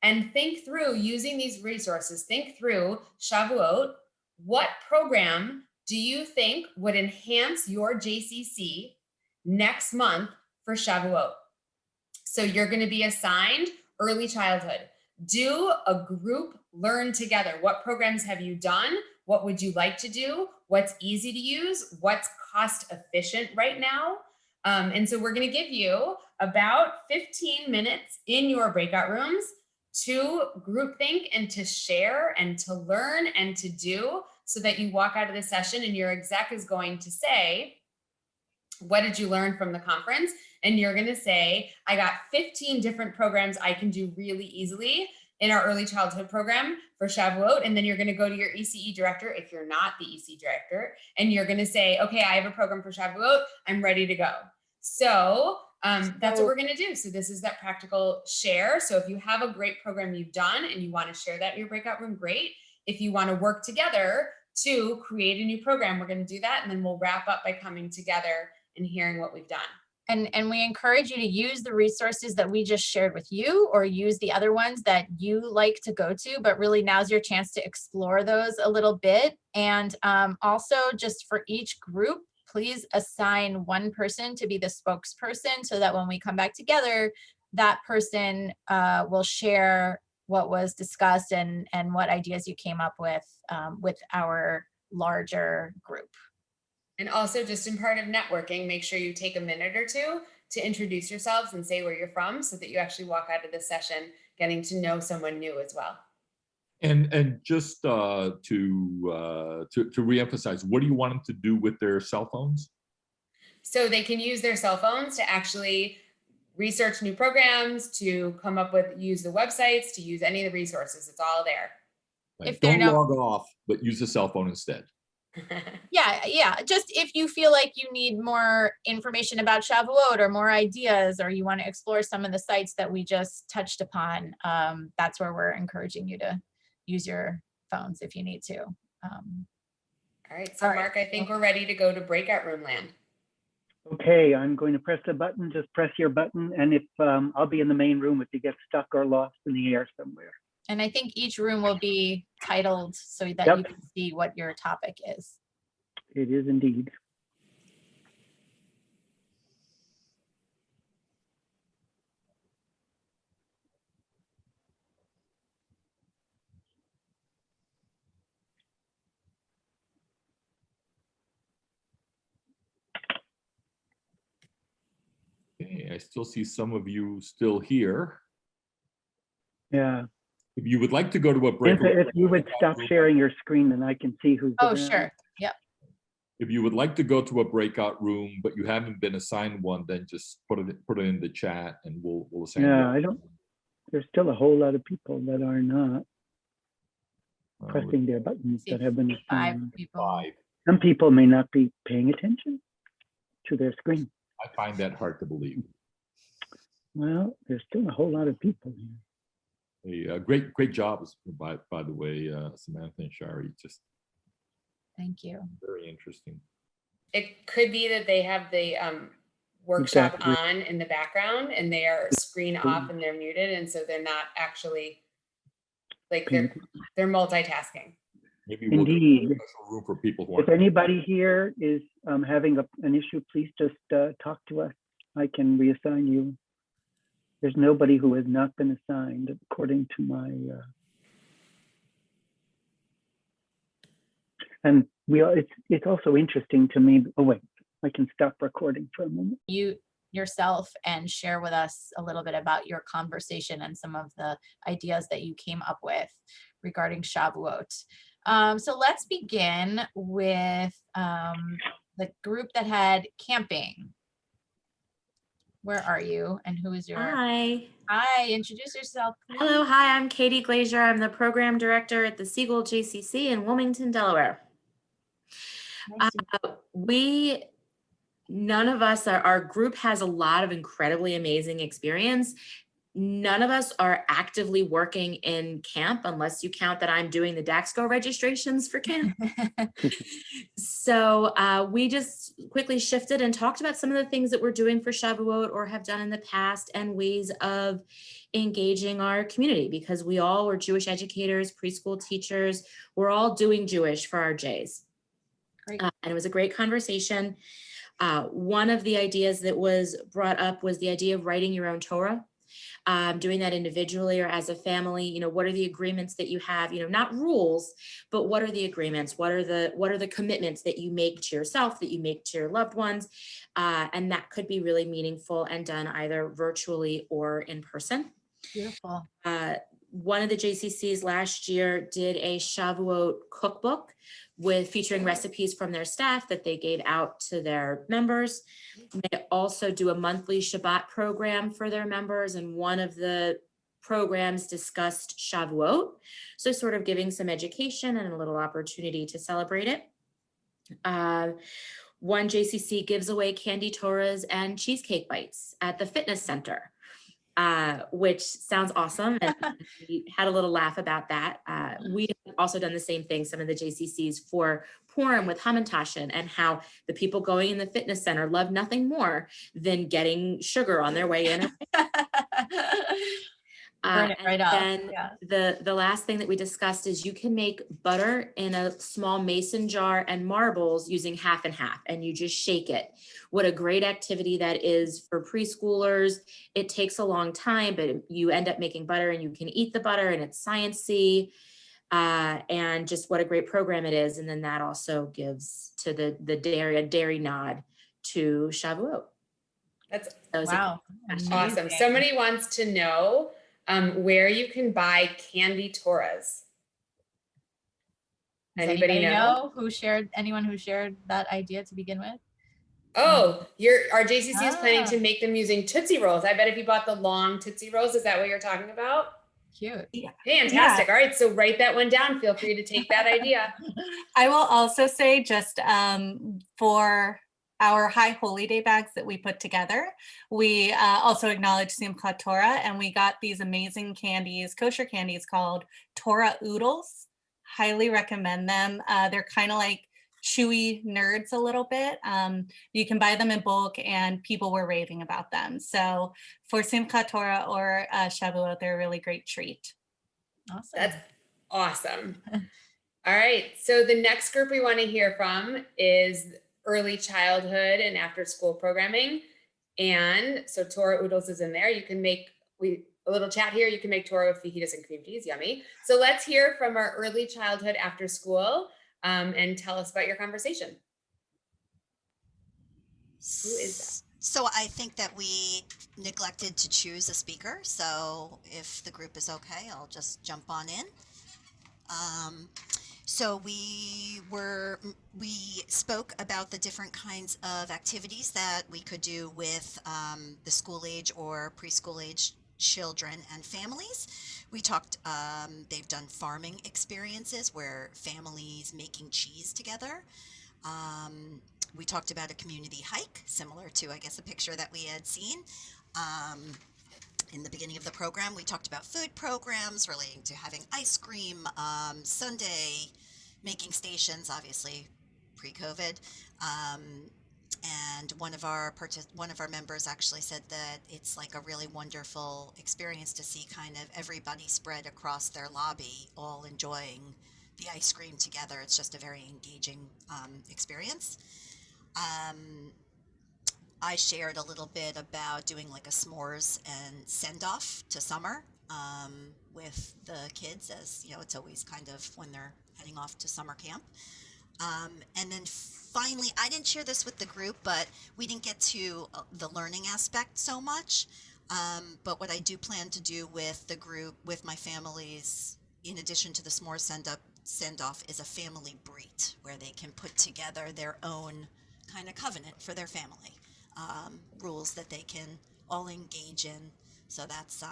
And think through using these resources, think through Shavuot. What program do you think would enhance your JCC next month for Shavuot? So you're going to be assigned early childhood. Do a group learn together. What programs have you done? What would you like to do? What's easy to use? What's cost efficient right now? And so we're going to give you about 15 minutes in your breakout rooms to groupthink and to share and to learn and to do, so that you walk out of the session and your exec is going to say, what did you learn from the conference? And you're going to say, I got 15 different programs I can do really easily in our early childhood program for Shavuot. And then you're going to go to your ECE director, if you're not the ECE director, and you're going to say, okay, I have a program for Shavuot. I'm ready to go. So that's what we're going to do. So this is that practical share. So if you have a great program you've done and you want to share that in your breakout room, great. If you want to work together to create a new program, we're going to do that. And then we'll wrap up by coming together and hearing what we've done. And we encourage you to use the resources that we just shared with you, or use the other ones that you like to go to, but really now's your chance to explore those a little bit. And also, just for each group, please assign one person to be the spokesperson, so that when we come back together, that person will share what was discussed and what ideas you came up with our larger group. And also, just in part of networking, make sure you take a minute or two to introduce yourselves and say where you're from, so that you actually walk out of this session getting to know someone new as well. And just to reemphasize, what do you want them to do with their cell phones? So they can use their cell phones to actually research new programs, to come up with, use the websites, to use any of the resources. It's all there. Like, don't log off, but use the cell phone instead. Yeah. Just if you feel like you need more information about Shavuot or more ideas, or you want to explore some of the sites that we just touched upon, that's where we're encouraging you to use your phones if you need to. All right. So Mark, I think we're ready to go to breakout room land. Okay, I'm going to press the button. Just press your button. And if I'll be in the main room if you get stuck or lost in the air somewhere. And I think each room will be titled so that you can see what your topic is. It is indeed. Okay, I still see some of you still here. Yeah. If you would like to go to a break, if you would stop sharing your screen, then I can see who's around. Sure. Yep. If you would like to go to a breakout room, but you haven't been assigned one, then just put it in the chat, and we'll assign you. Yeah, there's still a whole lot of people that are not pressing their buttons that have been assigned. 5 people. Some people may not be paying attention to their screen. I find that hard to believe. Well, there's still a whole lot of people here. Great job, by the way, Samantha and Shari. Just thank you. Very interesting. It could be that they have the workshop on in the background, and they are screen off and they're muted, and so they're not actually, like, they're multitasking. Maybe we'll Indeed. do a special room for people who If anybody here is having an issue, please just talk to us. I can reassign you. There's nobody who has not been assigned according to my, and it's also interesting to me. Oh wait, I can stop recording for a moment. You yourself and share with us a little bit about your conversation and some of the ideas that you came up with regarding Shavuot. So let's begin with the group that had camping. Where are you and who is your? Hi. Hi, introduce yourself, please. Hello, hi, I'm Katie Glazier. I'm the program director at the Siegel JCC in Wilmington, Delaware. Nice to None of us, our group has a lot of incredibly amazing experience. None of us are actively working in camp unless you count that I'm doing the DAXCO registrations for camp. So we just quickly shifted and talked about some of the things that we're doing for Shavuot or have done in the past and ways of engaging our community, because we all were Jewish educators, preschool teachers. We're all doing Jewish for our J's. Great. And it was a great conversation. One of the ideas that was brought up was the idea of writing your own Torah. Doing that individually or as a family. You know, what are the agreements that you have, you know, not rules, but what are the agreements? What are the commitments that you make to yourself, that you make to your loved ones? And that could be really meaningful and done either virtually or in person. Beautiful. One of the JCCs last year did a Shavuot cookbook featuring recipes from their staff that they gave out to their members. They also do a monthly Shabbat program for their members, and one of the programs discussed Shavuot. So sort of giving some education and a little opportunity to celebrate it. One JCC gives away candy Torahs and cheesecake bites at the fitness center. Which sounds awesome. And we had a little laugh about that. We have also done the same thing, some of the JCCs for Purim with Hamantashen, and how the people going in the fitness center love nothing more than getting sugar on their way in. Burn it right off. And the last thing that we discussed is you can make butter in a small mason jar and marbles using half and half, and you just shake it. What a great activity that is for preschoolers. It takes a long time, but you end up making butter and you can eat the butter, and it's sciencey. And just what a great program it is. And then that also gives to the dairy nod to Shavuot. That's wow. Awesome. Somebody wants to know where you can buy candy Torahs. Anybody know? Anyone who shared that idea to begin with? Oh, our JCC is planning to make them using Tootsie Rolls. I bet if you bought the long Tootsie Rolls, is that what you're talking about? Cute. Yeah. Fantastic. Yeah. All right. So write that one down. Feel free to take that idea. I will also say just for our High Holy Day bags that we put together, we also acknowledge Simchat Torah, and we got these amazing candies, kosher candies called Torah Oodles. Highly recommend them. They're kind of like chewy nerds a little bit. You can buy them in bulk, and people were raving about them. So for Simchat Torah or Shavuot, they're a really great treat. Awesome. That's awesome. All right. So the next group we want to hear from is early childhood and after school programming. And so Torah Oodles is in there. You can make a little chat here. You can make Torah with fajitas and cream cheese. Yummy. So let's hear from our early childhood after school and tell us about your conversation. Who is that? So I think that we neglected to choose a speaker. So if the group is okay, I'll just jump on in. So we spoke about the different kinds of activities that we could do with the school age or preschool age children and families. We talked, they've done farming experiences where families making cheese together. We talked about a community hike, similar to, I guess, a picture that we had seen. In the beginning of the program, we talked about food programs relating to having ice cream, Sunday making stations, obviously pre-COVID. And one of our members actually said that it's like a really wonderful experience to see kind of everybody spread across their lobby, all enjoying the ice cream together. It's just a very engaging experience. I shared a little bit about doing like a s'mores and send off to summer with the kids, as you know, it's always kind of when they're heading off to summer camp. And then finally, I didn't share this with the group, but we didn't get to the learning aspect so much. But what I do plan to do with the group, with my families, in addition to the s'mores send off, is a family brit, where they can put together their own kind of covenant for their family, rules that they can all engage in. So that's,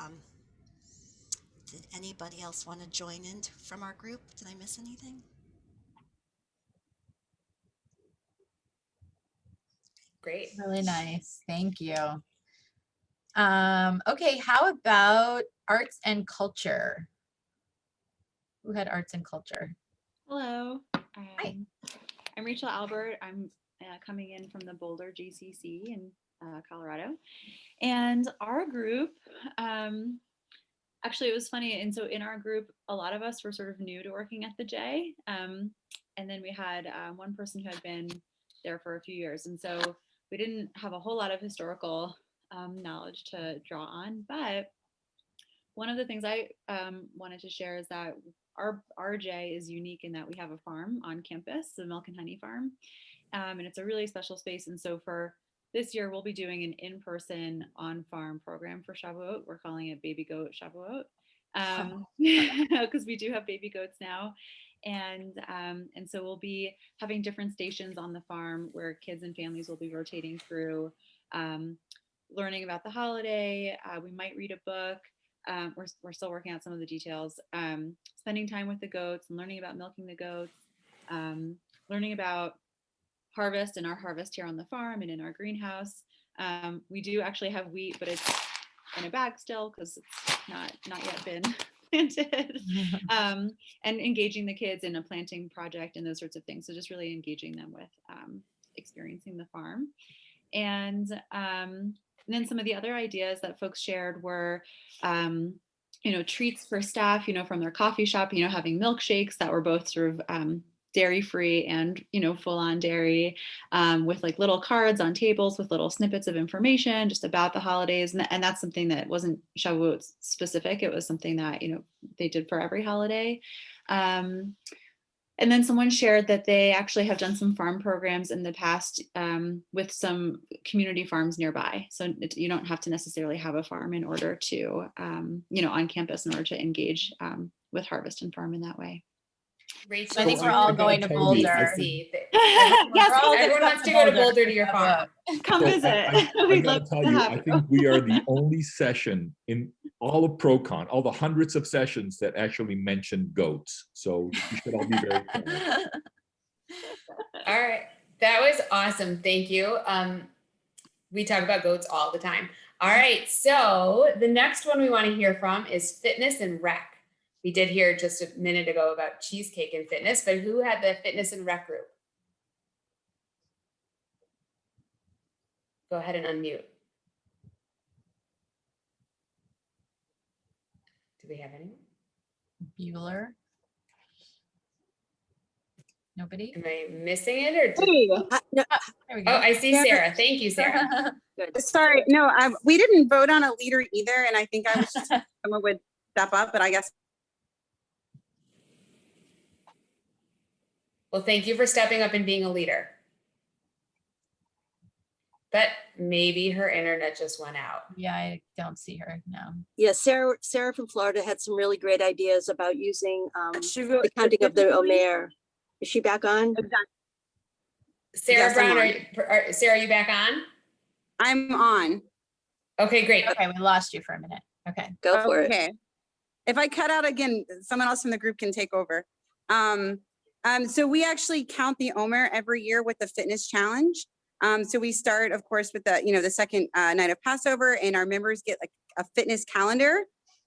did anybody else want to join in from our group? Did I miss anything? Great. Really nice. Thank you. Okay, how about arts and culture? Who had arts and culture? Hello. Hi. I'm Rachel Albert. I'm coming in from the Boulder JCC in Colorado. And our group, actually it was funny. And so in our group, a lot of us were sort of new to working at the J. And then we had one person who had been there for a few years. And so we didn't have a whole lot of historical knowledge to draw on. But one of the things I wanted to share is that our J is unique in that we have a farm on campus, the Milk and Honey Farm, and it's a really special space. And so for this year, we'll be doing an in-person on-farm program for Shavuot. We're calling it Baby Goat Shavuot, because we do have baby goats now. And so we'll be having different stations on the farm where kids and families will be rotating through, learning about the holiday. We might read a book. We're still working out some of the details, spending time with the goats and learning about milking the goats, learning about harvest and our harvest here on the farm and in our greenhouse. We do actually have wheat, but it's in a bag still because it's not yet been planted. And engaging the kids in a planting project and those sorts of things. So just really engaging them with experiencing the farm. And then some of the other ideas that folks shared were, treats for staff, from their coffee shop, having milkshakes that were both sort of dairy-free and, full-on dairy, with like little cards on tables with little snippets of information just about the holidays. And that's something that wasn't Shavuot specific. It was something that, they did for every holiday. And then someone shared that they actually have done some farm programs in the past with some community farms nearby. So you don't have to necessarily have a farm in order to, on campus in order to engage with harvest and farm in that way. Rachel, I think we're all going to Boulder. Everyone wants to go to Boulder to your farm. Come visit. I gotta tell you, I think we are the only session in all of ProCon, all the hundreds of sessions that actually mention goats. So you should all be very proud. All right, that was awesome. Thank you. We talk about goats all the time. All right, so the next one we want to hear from is fitness and rec. We did hear just a minute ago about cheesecake and fitness, but who had the fitness and rec group? Go ahead and unmute. Do we have anyone? Bueller? Nobody? Am I missing it or? There we go. Oh, I see Sarah. Thank you, Sarah. Good. Sorry, no, we didn't vote on a leader either, and I think I was just someone would step up, but I guess. Well, thank you for stepping up and being a leader. But maybe her internet just went out. Yeah, I don't see her now. Yeah, Sarah from Florida had some really great ideas about using the counting of the Omer. Is she back on? Sarah Yes, Brown, Sarah, are you back on? I'm on. Okay, great. Okay, we lost you for a minute. Okay. Go for it. Okay. If I cut out again, someone else from the group can take over. So we actually count the Omer every year with the fitness challenge. So we start, of course, with the second night of Passover, and our members get like a fitness calendar,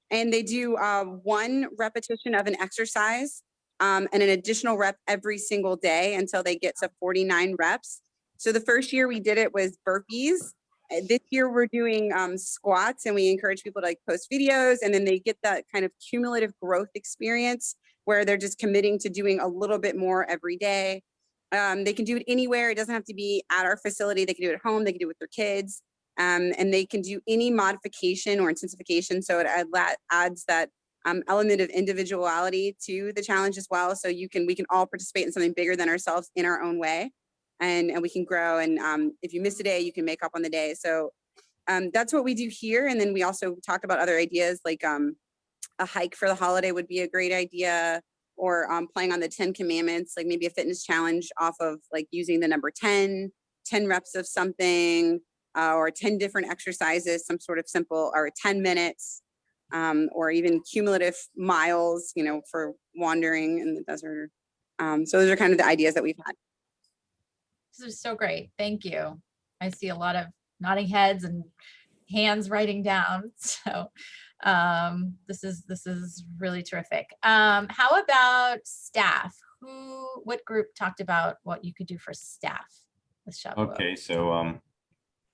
and they do 1 repetition of an exercise and an additional rep every single day until they get to 49 reps. So the first year we did it was burpees. This year we're doing squats, and we encourage people to like post videos, and then they get that kind of cumulative growth experience where they're just committing to doing a little bit more every day. They can do it anywhere. It doesn't have to be at our facility. They can do it at home. They can do it with their kids. And they can do any modification or intensification. So it adds that element of individuality to the challenge as well. So we can all participate in something bigger than ourselves in our own way. And we can grow. And if you miss a day, you can make up on the day. So that's what we do here. And then we also talked about other ideas like a hike for the holiday would be a great idea, or playing on the 10 commandments, like maybe a fitness challenge off of like using the number 10 reps of something, or 10 different exercises, some sort of simple, or 10 minutes, or even cumulative miles, for wandering in the desert. So those are kind of the ideas that we've had. This is so great. Thank you. I see a lot of nodding heads and hands writing down. So this is really terrific. How about staff? What group talked about what you could do for staff with Shavuot? Okay, so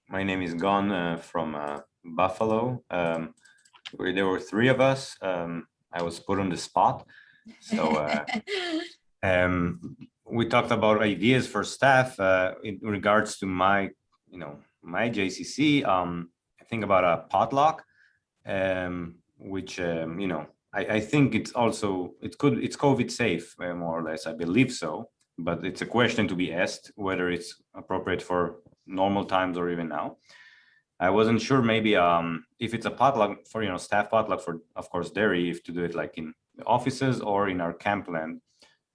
my name is Gon from Buffalo. There were 3 of us. I was put on the spot. So we talked about ideas for staff in regards to my JCC. I think about a potluck, which I think it's COVID safe, more or less. I believe so, but it's a question to be asked whether it's appropriate for normal times or even now. I wasn't sure, maybe if it's a potluck for staff potluck for, of course, dairy, if to do it like in the offices or in our camp land,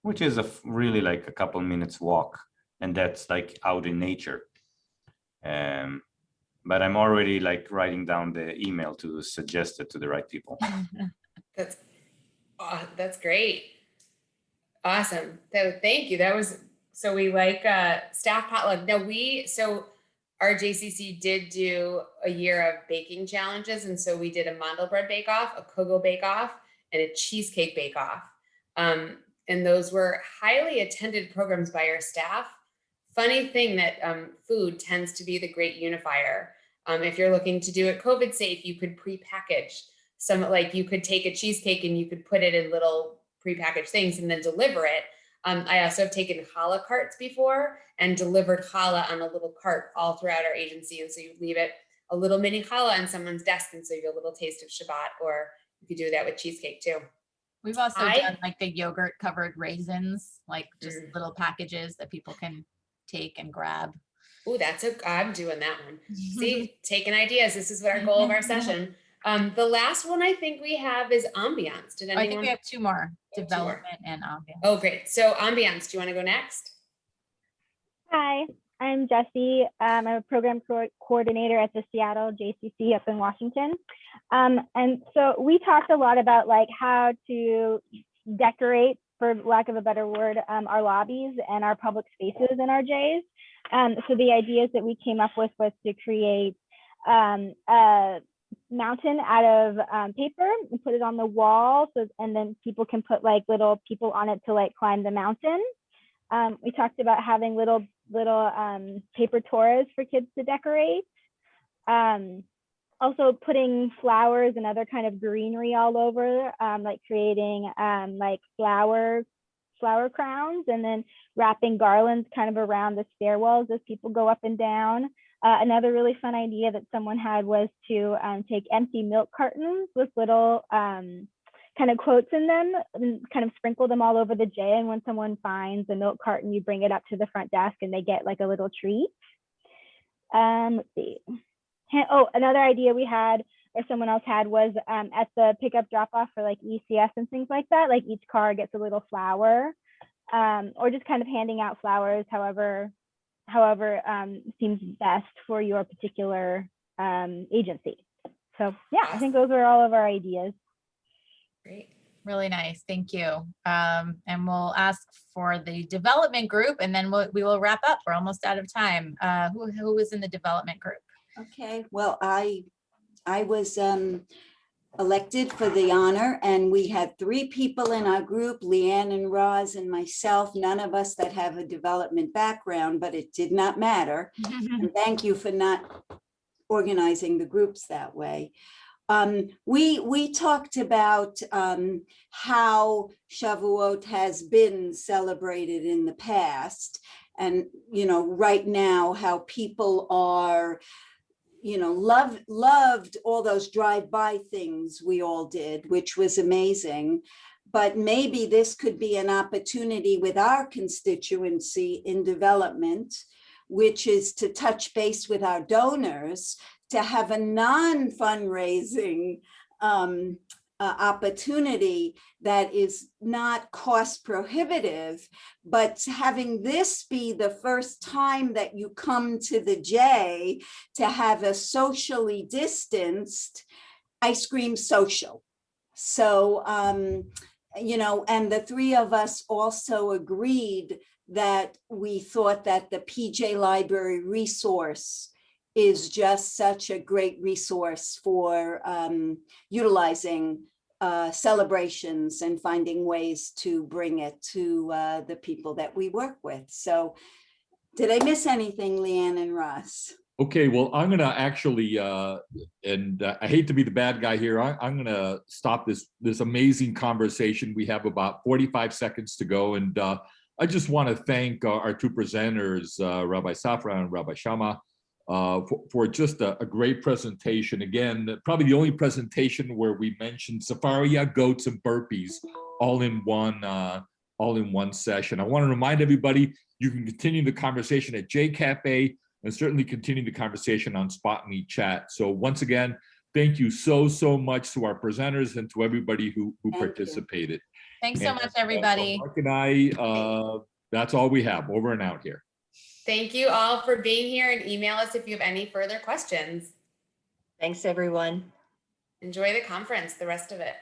which is really like a couple minutes walk, and that's like out in nature. But I'm already like writing down the email to suggest it to the right people. That's great. Awesome. So thank you. So we like staff potluck. Now our JCC did do a year of baking challenges. And so we did a Mandelbrot bake-off, a kugel bake-off, and a cheesecake bake-off. And those were highly attended programs by our staff. Funny thing that food tends to be the great unifier. If you're looking to do it COVID safe, you could pre-package you could take a cheesecake and you could put it in little pre-packaged things and then deliver it. I also have taken challah carts before and delivered challah on a little cart all throughout our agency. And so you leave it a little mini challah on someone's desk, and so you get a little taste of Shabbat, or you could do that with cheesecake too. We've also done like the yogurt covered raisins, like just little packages that people can take and grab. Oh, I'm doing that one. See, taking ideas. This is what our goal of our session. The last one I think we have is ambiance. I think we have 2 more, development and ambiance. Oh, great. So ambiance, do you want to go next? Hi, I'm Jessie. I'm a program coordinator at the Seattle JCC up in Washington. And so we talked a lot about like how to decorate, for lack of a better word, our lobbies and our public spaces in our J's. So the ideas that we came up with was to create a mountain out of paper and put it on the wall, and then people can put like little people on it to like climb the mountain. We talked about having little paper Torahs for kids to decorate. Also putting flowers and other kind of greenery all over, like creating like flower crowns, and then wrapping garlands kind of around the stairwells as people go up and down. Another really fun idea that someone had was to take empty milk cartons with little kind of quotes in them and kind of sprinkle them all over the J. And when someone finds a milk carton, you bring it up to the front desk and they get like a little treat. Let's see. Oh, another idea we had, or someone else had, was at the pickup drop off for like ECS and things like that, like each car gets a little flower, or just kind of handing out flowers however seems best for your particular agency. So yeah, I think those are all of our ideas. Great. Really nice. Thank you. And we'll ask for the development group, and then we will wrap up. We're almost out of time. Who was in the development group? Okay, well, I was elected for the honor, and we had 3 people in our group, Leanne and Roz and myself, none of us that have a development background, but it did not matter. And thank you for not organizing the groups that way. We talked about how Shavuot has been celebrated in the past, and right now how people are, loved all those drive-by things we all did, which was amazing. But maybe this could be an opportunity with our constituency in development, which is to touch base with our donors to have a non-fundraising opportunity that is not cost prohibitive, but having this be the first time that you come to the J to have a socially distanced ice cream social. So, and the three of us also agreed that we thought that the PJ Library resource is just such a great resource for utilizing celebrations and finding ways to bring it to the people that we work with. So did I miss anything, Leanne and Ross? Okay, well, I'm going to actually, and I hate to be the bad guy here, I'm going to stop this amazing conversation. We have about 45 seconds to go, and I just want to thank our two presenters, Rabbi Safran and Rabbi Shamah, for just a great presentation. Again, probably the only presentation where we mentioned Safaria, goats, and burpees all in one session. I want to remind everybody, you can continue the conversation at JCafe, and certainly continue the conversation on Spot Me Chat. So once again, thank you so much to our presenters and to everybody who participated. Thanks so much, everybody. Mark and I, that's all we have. Over and out here. Thank you all for being here, and email us if you have any further questions. Thanks, everyone. Enjoy the conference, the rest of it.